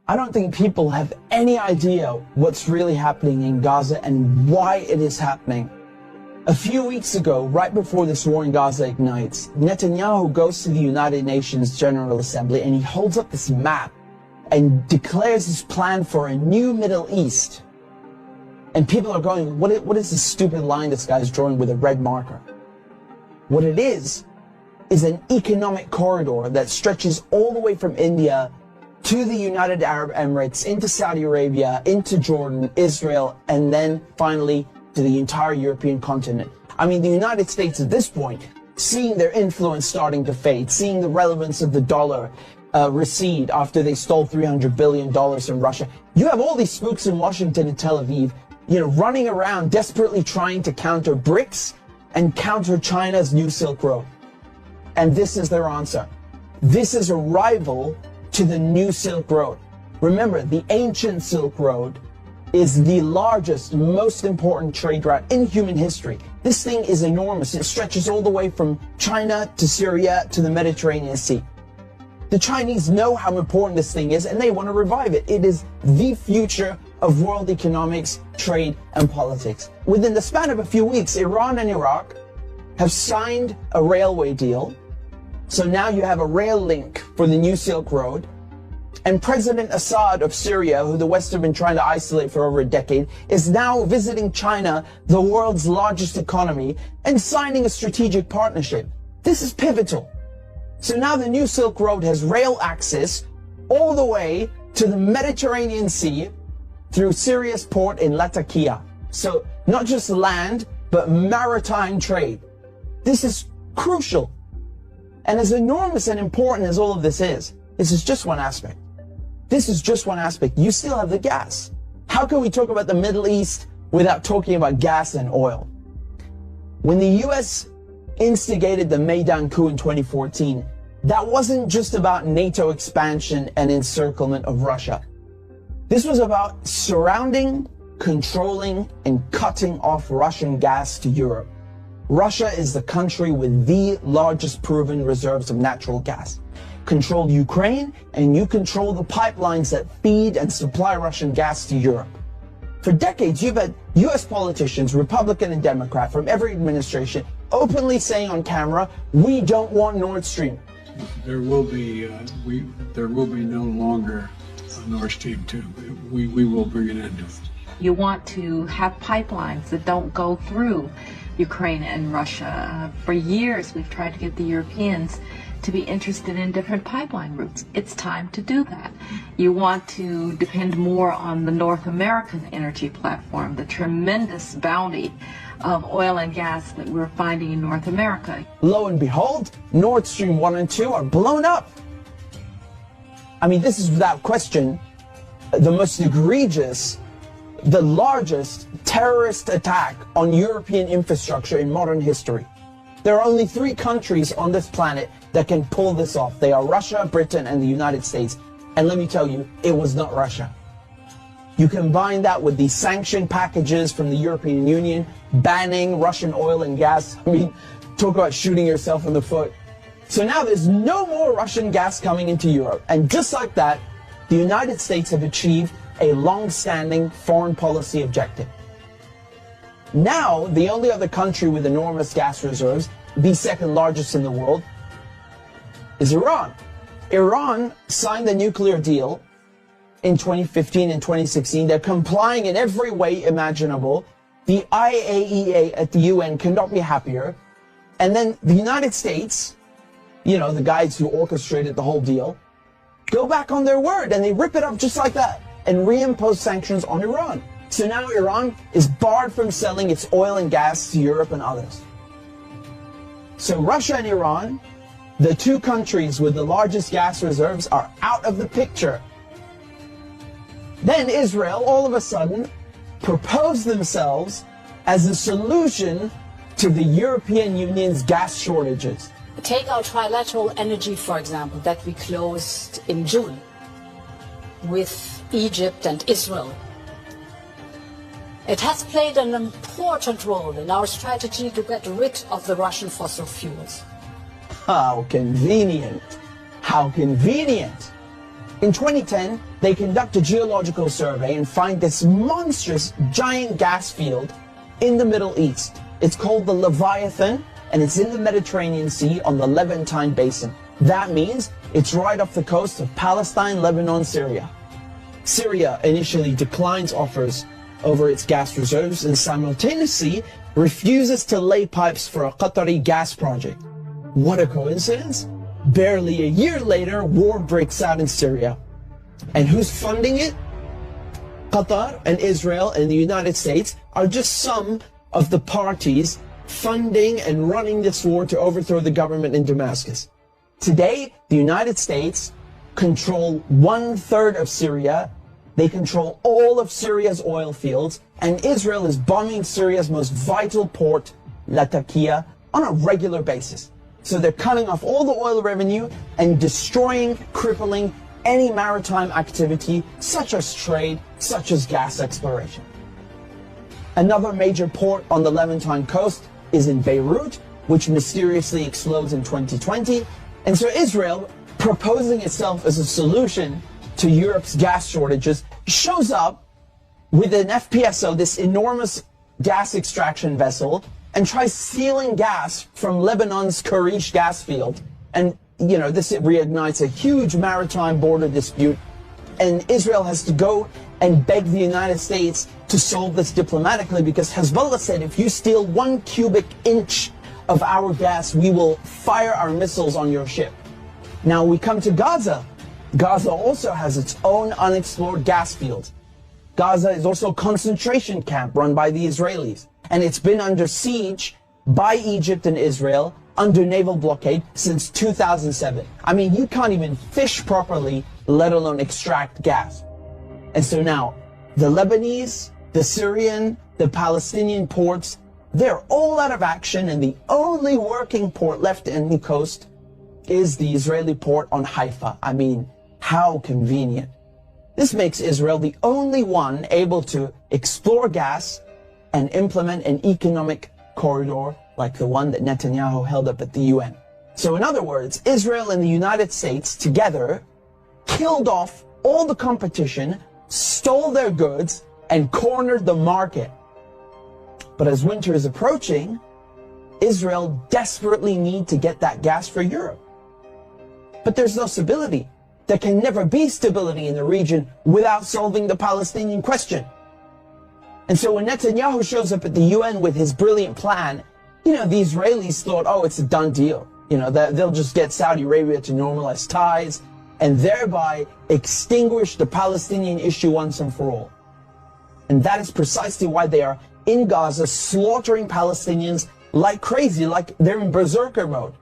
I don't think people have any idea what's really happening in Gaza and why it is happening. A few weeks ago, right before this war in Gaza ignites, Netanyahu goes to the United Nations General Assembly and he holds up this map and declares his plan for a new Middle East. And people are going, what is this stupid line this guy's drawing with a red marker? What it is an economic corridor that stretches all the way from India to the United Arab Emirates, into Saudi Arabia, into Jordan, Israel, and then finally to the entire European continent. I mean, the United States at this point, seeing their influence starting to fade, seeing the relevance of the dollar recede after they stole $300 billion from Russia. You have all these spooks in Washington and Tel Aviv, running around desperately trying to counter BRICS and counter China's new Silk Road. And this is their answer. This is a rival to the new Silk Road. Remember, the ancient Silk Road is the largest, most important trade route in human history. This thing is enormous. It stretches all the way from China to Syria to the Mediterranean Sea. The Chinese know how important this thing is and they want to revive it. It is the future of world economics, trade, and politics. Within the span of a few weeks, Iran and Iraq have signed a railway deal. So now you have a rail link for the new Silk Road. And President Assad of Syria, who the West have been trying to isolate for over a decade, is now visiting China, the world's largest economy, and signing a strategic partnership. This is pivotal. So now the new Silk Road has rail access all the way to the Mediterranean Sea through Syria's port in Latakia. So not just land, but maritime trade. This is crucial. And as enormous and important as all of this is just one aspect. This is just one aspect. You still have the gas. How can we talk about the Middle East without talking about gas and oil? When the US instigated the Maidan coup in 2014, that wasn't just about NATO expansion and encirclement of Russia. This was about surrounding, controlling, and cutting off Russian gas to Europe. Russia is the country with the largest proven reserves of natural gas. Control Ukraine, and you control the pipelines that feed and supply Russian gas to Europe. For decades, you've had US politicians, Republican and Democrat, from every administration, openly saying on camera, we don't want Nord Stream. There will be no longer a Nord Stream 2. We will bring an end to it. You want to have pipelines that don't go through Ukraine and Russia. For years, we've tried to get the Europeans to be interested in different pipeline routes. It's time to do that. You want to depend more on the North American energy platform, the tremendous bounty of oil and gas that we're finding in North America. Lo and behold, Nord Stream 1 and 2 are blown up. I mean, this is without question the most egregious, the largest terrorist attack on European infrastructure in modern history. There are only 3 countries on this planet that can pull this off. They are Russia, Britain, and the United States. And let me tell you, it was not Russia. You combine that with the sanction packages from the European Union, banning Russian oil and gas. I mean, talk about shooting yourself in the foot. So now there's no more Russian gas coming into Europe. And just like that, the United States have achieved a long-standing foreign policy objective. Now, the only other country with enormous gas reserves, the second largest in the world, is Iran. Iran signed the nuclear deal in 2015 and 2016. They're complying in every way imaginable. The IAEA at the UN cannot be happier. And then the United States, the guys who orchestrated the whole deal, go back on their word and they rip it up just like that and reimpose sanctions on Iran. So now Iran is barred from selling its oil and gas to Europe and others. So Russia and Iran, the 2 countries with the largest gas reserves, are out of the picture. Then Israel, all of a sudden, proposed themselves as a solution to the European Union's gas shortages. Take our trilateral energy, for example, that we closed in June with Egypt and Israel. It has played an important role in our strategy to get rid of the Russian fossil fuels. How convenient. How convenient. In 2010, they conduct a geological survey and find this monstrous giant gas field in the Middle East. It's called the Leviathan, and it's in the Mediterranean Sea on the Levantine Basin. That means it's right off the coast of Palestine, Lebanon, Syria. Syria initially declines offers over its gas reserves and simultaneously refuses to lay pipes for a Qatari gas project. What a coincidence! Barely a year later, war breaks out in Syria. And who's funding it? Qatar and Israel and the United States are just some of the parties funding and running this war to overthrow the government in Damascus. Today, the United States control 1/3 of Syria. They control all of Syria's oil fields, and Israel is bombing Syria's most vital port, Latakia, on a regular basis. So they're cutting off all the oil revenue and destroying, crippling any maritime activity, such as trade, such as gas exploration. Another major port on the Levantine coast is in Beirut, which mysteriously explodes in 2020. And so Israel, proposing itself as a solution to Europe's gas shortages, shows up with an FPSO, this enormous gas extraction vessel, and tries stealing gas from Lebanon's Karish gas field. And, you know, this reignites a huge maritime border dispute. And Israel has to go and beg the United States to solve this diplomatically, because Hezbollah said, if you steal 1 cubic inch of our gas, we will fire our missiles on your ship. Now we come to Gaza. Gaza also has its own unexplored gas fields. Gaza is also a concentration camp run by the Israelis, and it's been under siege by Egypt and Israel under naval blockade since 2007. I mean, you can't even fish properly, let alone extract gas. And so now, the Lebanese, the Syrian, the Palestinian ports, they're all out of action, and the only working port left in the coast is the Israeli port on Haifa. I mean, how convenient. This makes Israel the only one able to explore gas and implement an economic corridor like the one that Netanyahu held up at the UN. So in other words, Israel and the United States together killed off all the competition, stole their goods, and cornered the market. But as winter is approaching, Israel desperately needs to get that gas for Europe. But there's no stability. There can never be stability in the region without solving the Palestinian question. And so when Netanyahu shows up at the UN with his brilliant plan, you know, the Israelis thought, oh, it's a done deal. You know, they'll just get Saudi Arabia to normalize ties and thereby extinguish the Palestinian issue once and for all. And that is precisely why they are in Gaza slaughtering Palestinians like crazy, like they're in berserker mode.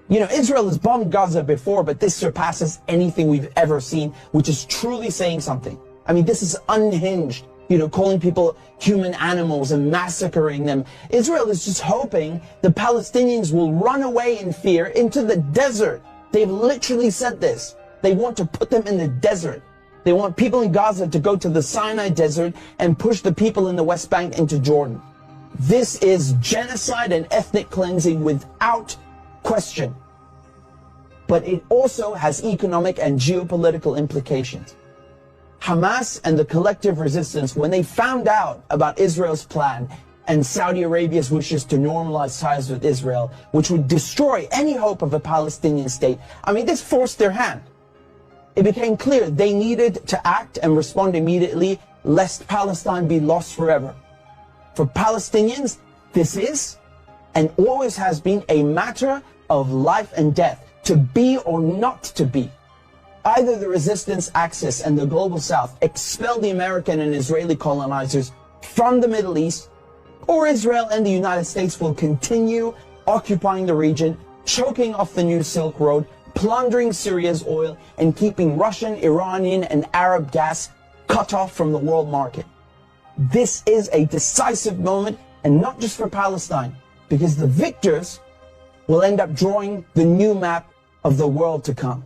You know, Israel has bombed Gaza before, but this surpasses anything we've ever seen, which is truly saying something. I mean, this is unhinged, you know, calling people human animals and massacring them. Israel is just hoping the Palestinians will run away in fear into the desert. They've literally said this. They want to put them in the desert. They want people in Gaza to go to the Sinai desert and push the people in the West Bank into Jordan. This is genocide and ethnic cleansing without question. But it also has economic and geopolitical implications. Hamas and the collective resistance, when they found out about Israel's plan and Saudi Arabia's wishes to normalize ties with Israel, which would destroy any hope of a Palestinian state, I mean, this forced their hand. It became clear they needed to act and respond immediately, lest Palestine be lost forever. For Palestinians, this is and always has been a matter of life and death, to be or not to be. Either the resistance axis and the global south expel the American and Israeli colonizers from the Middle East, or Israel and the United States will continue occupying the region, choking off the new Silk Road, plundering Syria's oil, and keeping Russian, Iranian, and Arab gas cut off from the world market. This is a decisive moment, and not just for Palestine, because the victors will end up drawing the new map of the world to come.